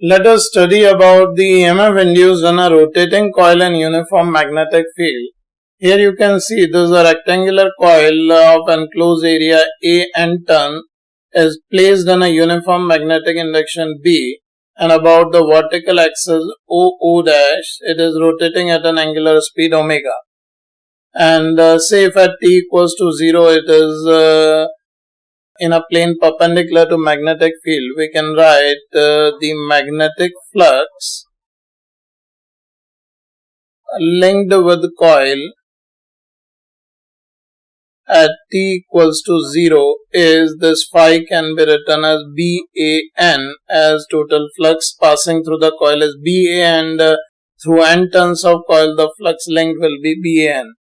Let us study about the EMF induced in a rotating coil and uniform magnetic field. Here you can see this is a rectangular coil of enclosed area A and turn is placed in a uniform magnetic induction B, and about the vertical axis OO dash it is rotating at an angular speed omega. And say if at t equals to 0 it is in a plane perpendicular to magnetic field, we can write the magnetic flux linked with coil at t equals to 0 is this phi can be written as BAN, as total flux passing through the coil is BA, and through n turns of coil the flux linked will be BAN.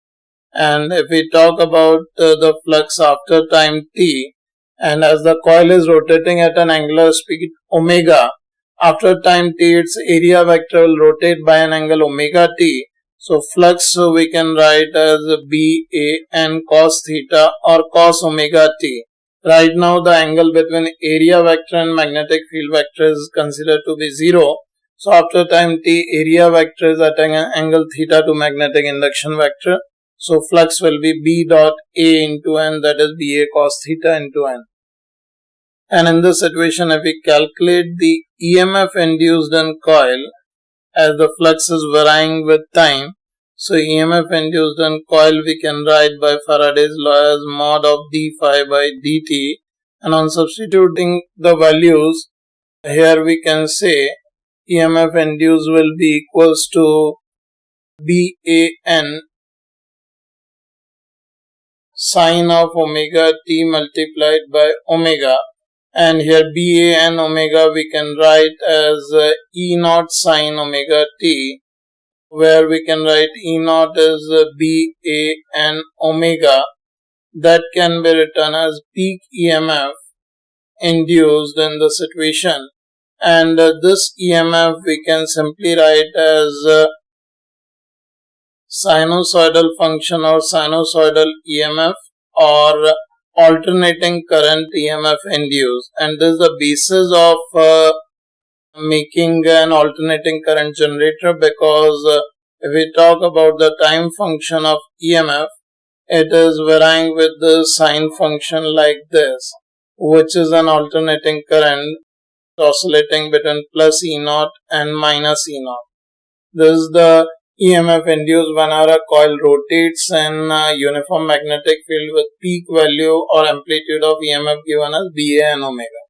And if we talk about the flux after time t, and as the coil is rotating at an angular speed omega, after time t its area vector will rotate by an angle omega t. So flux we can write as BAN cos theta or cos omega t. Right now the angle between area vector and magnetic field vector is considered to be 0. So after time t, area vector is at an angle theta to magnetic induction vector. So flux will be B dot A into N, that is BA cos theta into N. And in this situation, if we calculate the EMF induced in coil, as the flux is varying with time, so EMF induced in coil we can write by Faraday's law as mod of d phi by dt, and on substituting the values, here we can say EMF induced will be equals to BAN sine of omega t multiplied by omega, and here BAN omega we can write as E naught sine omega t, where we can write E naught as BAN omega, that can be written as peak EMF induced in the situation, and this EMF we can simply write as sinusoidal function or sinusoidal EMF or alternating current EMF induced, and this is the basis of making an alternating current generator, because if we talk about the time function of EMF, it is varying with the sine function like this, which is an alternating current oscillating between plus E naught and minus E naught. This is the EMF induced whenever a coil rotates in a uniform magnetic field with peak value or amplitude of EMF given as BA and omega.